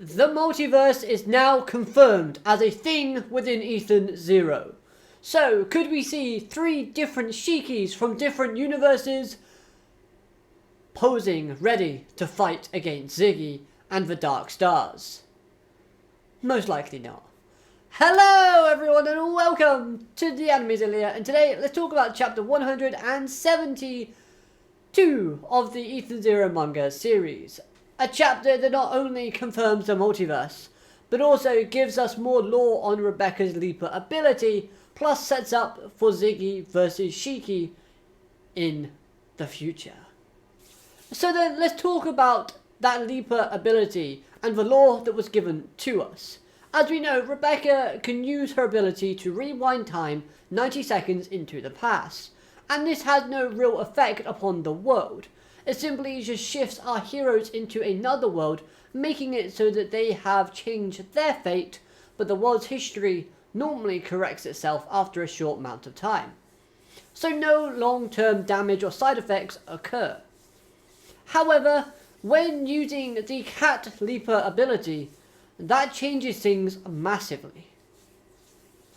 The multiverse is now confirmed as a thing within Ethan Zero. So, could we see 3 different Shiki'S from different universes posing ready to fight against Ziggy and the Dark Stars? Most likely not. Hello everyone and welcome to the Anime Zillia, and today let's talk about chapter 172 of the Ethan Zero manga series. A chapter that not only confirms the multiverse, but also gives us more lore on Rebecca's Leaper ability, plus sets up for Ziggy versus Shiki in the future. So then let's talk about that Leaper ability and the lore that was given to us. As we know, Rebecca can use her ability to rewind time 90 seconds into the past, and this has no real effect upon the world. It simply just shifts our heroes into another world, making it so that they have changed their fate, but the world's history normally corrects itself after a short amount of time. So no long-term damage or side effects occur. However, when using the Cat Leaper ability, that changes things massively.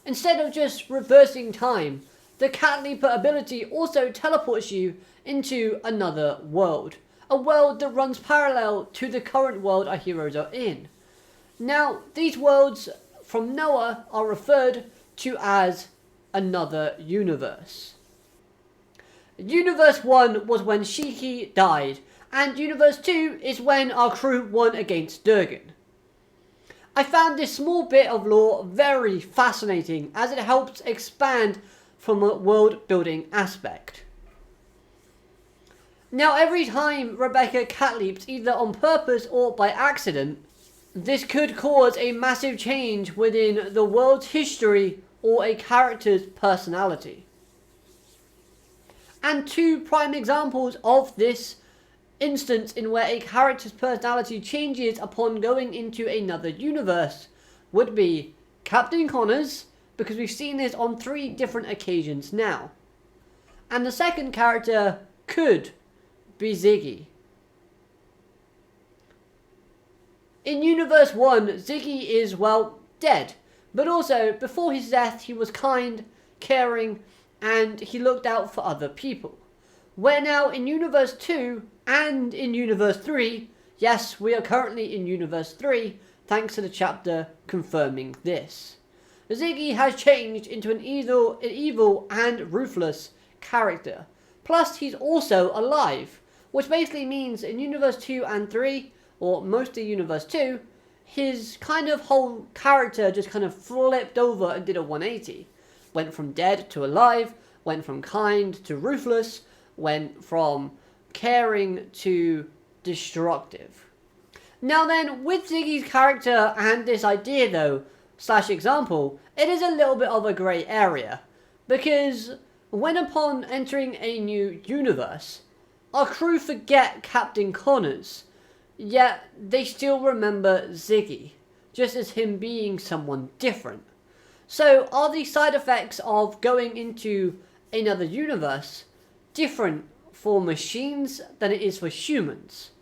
Instead of just reversing time, the Cat Leaper ability also teleports you into another world. A world that runs parallel to the current world our heroes are in. Now, these worlds from Noah are referred to as another universe. Universe 1 was when Shiki died, and Universe 2 is when our crew won against Durgan. I found this small bit of lore very fascinating as it helps expand from a world building aspect. Now every time Rebecca cat leaps either on purpose or by accident, this could cause a massive change within the world's history or a character's personality. And 2 prime examples of this instance in where a character's personality changes upon going into another universe would be Captain Connors, because we've seen this on 3 different occasions now. And the second character could be Ziggy. In Universe 1, Ziggy is, well, dead. But also, before his death, he was kind, caring, and he looked out for other people. Where now in Universe 2 and in Universe 3, yes, we are currently in Universe 3, thanks to the chapter confirming this. Ziggy has changed into an evil and ruthless character. Plus, he's also alive, which basically means in Universe 2 and 3, or mostly Universe 2, his kind of whole character just kind of flipped over and did a 180. Went from dead to alive, went from kind to ruthless, went from caring to destructive. Now then, with Ziggy's character and this idea though, / example, it is a little bit of a grey area. Because when upon entering a new universe, our crew forget Captain Connors, yet they still remember Ziggy, just as him being someone different. So are the side effects of going into another universe different for machines than it is for humans?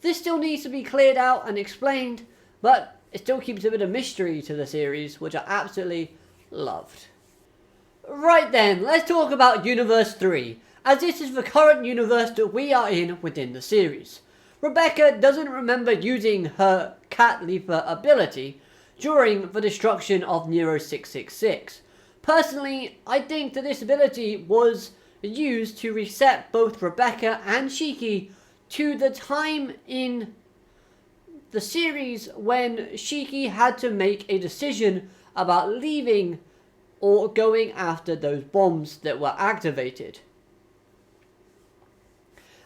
This still needs to be cleared out and explained, but it still keeps a bit of mystery to the series, which I absolutely loved. Right then, let's talk about Universe 3, as this is the current universe that we are in within the series. Rebecca doesn't remember using her Cat Leaper ability during the destruction of Nero 666. Personally, I think that this ability was used to reset both Rebecca and Shiki to the time in the series when Shiki had to make a decision about leaving or going after those bombs that were activated.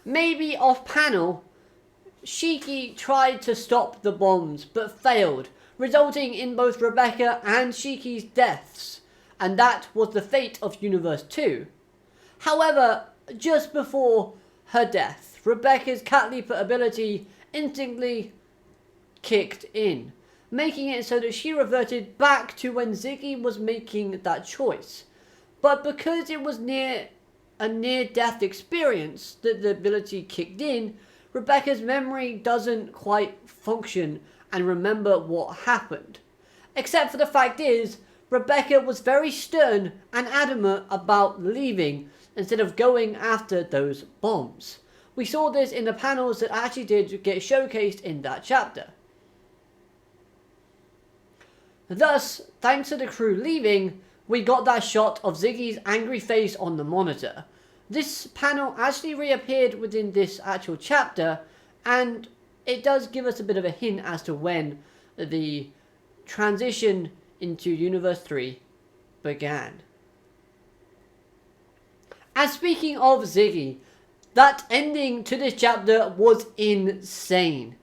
Maybe off panel, Shiki tried to stop the bombs but failed, resulting in both Rebecca and Shiki's deaths, and that was the fate of Universe 2. However, just before her death, Rebecca's Cat Leaper ability instantly kicked in, making it so that she reverted back to when Ziggy was making that choice. But because it was a near-death experience that the ability kicked in, Rebecca's memory doesn't quite function and remember what happened. Except for the fact is, Rebecca was very stern and adamant about leaving instead of going after those bombs. We saw this in the panels that actually did get showcased in that chapter. Thus, thanks to the crew leaving, we got that shot of Ziggy's angry face on the monitor. This panel actually reappeared within this actual chapter, and it does give us a bit of a hint as to when the transition into Universe 3 began. And speaking of Ziggy, that ending to this chapter was insane.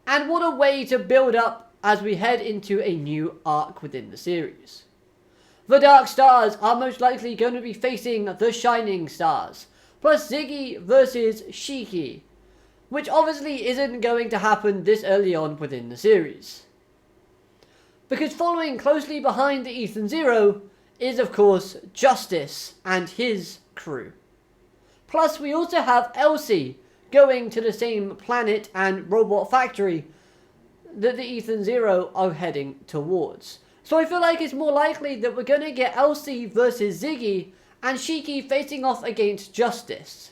And what a way to build up as we head into a new arc within the series. The Dark Stars are most likely going to be facing the Shining Stars, plus Ziggy versus Shiki, which obviously isn't going to happen this early on within the series. Because following closely behind the Ethan Zero is of course Justice and his crew. Plus we also have Elsie going to the same planet and robot factory that the Ethan Zero are heading towards. So I feel like it's more likely that we're going to get Elsie versus Ziggy and Shiki facing off against Justice.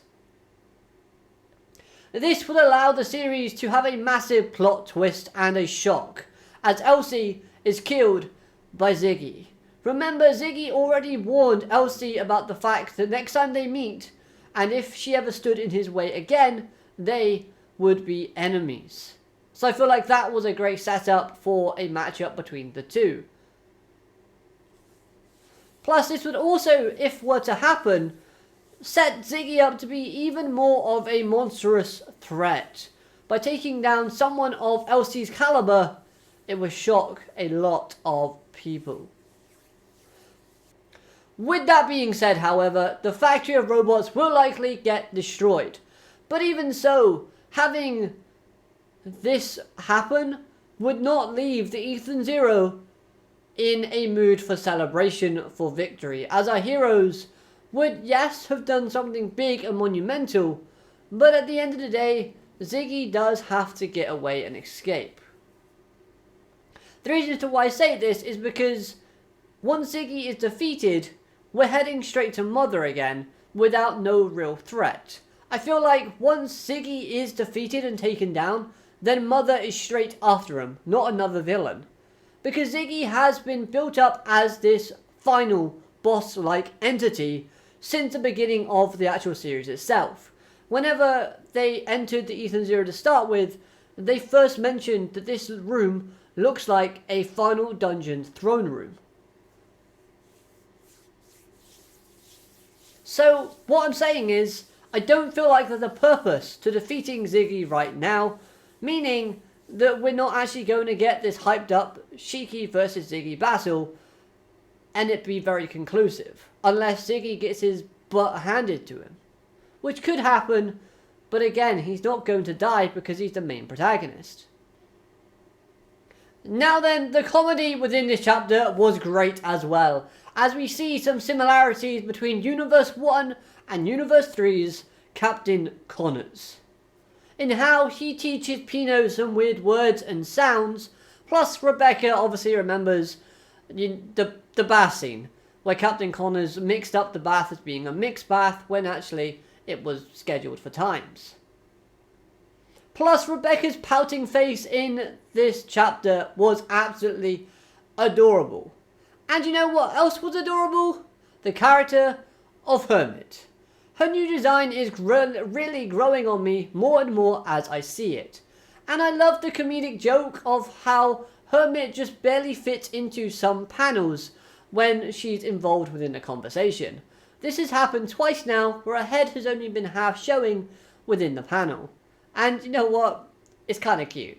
This would allow the series to have a massive plot twist and a shock, as Elsie is killed by Ziggy. Remember, Ziggy already warned Elsie about the fact that next time they meet, and if she ever stood in his way again, they would be enemies. So I feel like that was a great setup for a matchup between the two. Plus, this would also, if were to happen, set Ziggy up to be even more of a monstrous threat. By taking down someone of Elsie's caliber, it would shock a lot of people. With that being said, however, the factory of robots will likely get destroyed. But even so, having this happen would not leave the Ethan Zero in a mood for celebration for victory, as our heroes would, yes, have done something big and monumental, but at the end of the day, Ziggy does have to get away and escape. The reason as to why I say this is because once Ziggy is defeated, we're heading straight to Mother again without no real threat. I feel like once Ziggy is defeated and taken down, then Mother is straight after him, not another villain. Because Ziggy has been built up as this final boss-like entity since the beginning of the actual series itself. Whenever they entered the Ethan Zero to start with, they first mentioned that this room looks like a final dungeon throne room. So, what I'm saying is, I don't feel like there's a purpose to defeating Ziggy right now, meaning that we're not actually going to get this hyped up Shiki versus Ziggy battle and it be very conclusive, unless Ziggy gets his butt handed to him. Which could happen, but again, he's not going to die because he's the main protagonist. Now then, the comedy within this chapter was great as well, as we see some similarities between Universe 1 and Universe 3's Captain Connors, in how he teaches Pino some weird words and sounds, plus Rebecca obviously remembers the bath scene, where Captain Connors mixed up the bath as being a mixed bath when actually it was scheduled for times. Plus, Rebecca's pouting face in this chapter was absolutely adorable. And you know what else was adorable? The character of Hermit. Her new design is really growing on me more and more as I see it. And I love the comedic joke of how Hermit just barely fits into some panels when she's involved within a conversation. This has happened twice now, where her head has only been half showing within the panel. And you know what? It's kind of cute.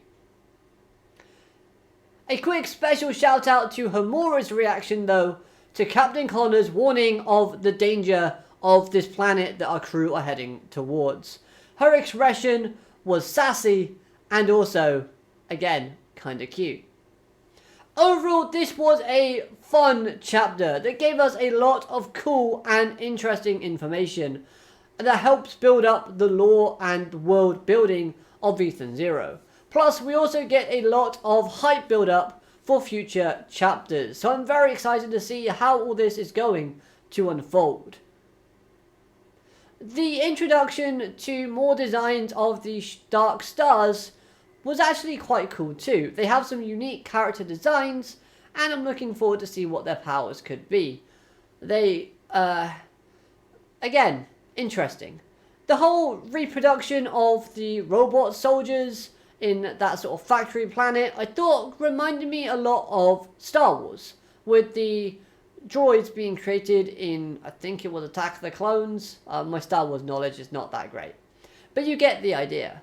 A quick special shout out to Homura's reaction though, to Captain Connor's warning of the danger of this planet that our crew are heading towards. Her expression was sassy and also, again, kind of cute. Overall, this was a fun chapter that gave us a lot of cool and interesting information. that helps build up the lore and world building of Ethan Zero. Plus, we also get a lot of hype build up for future chapters, so I'm very excited to see how all this is going to unfold. The introduction to more designs of the Dark Stars was actually quite cool too. They have some unique character designs, and I'm looking forward to see what their powers could be. They, again, interesting. The whole reproduction of the robot soldiers in that sort of factory planet, I thought reminded me a lot of Star Wars, with the droids being created in, I think it was Attack of the Clones. My Star Wars knowledge is not that great, but you get the idea.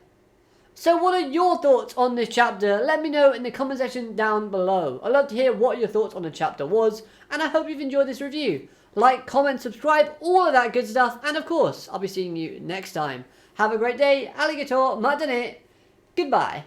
So what are your thoughts on this chapter? Let me know in the comment section down below. I'd love to hear what your thoughts on the chapter was, and I hope you've enjoyed this review. Like, comment, subscribe, all of that good stuff, and of course, I'll be seeing you next time. Have a great day, alligator, matane, goodbye.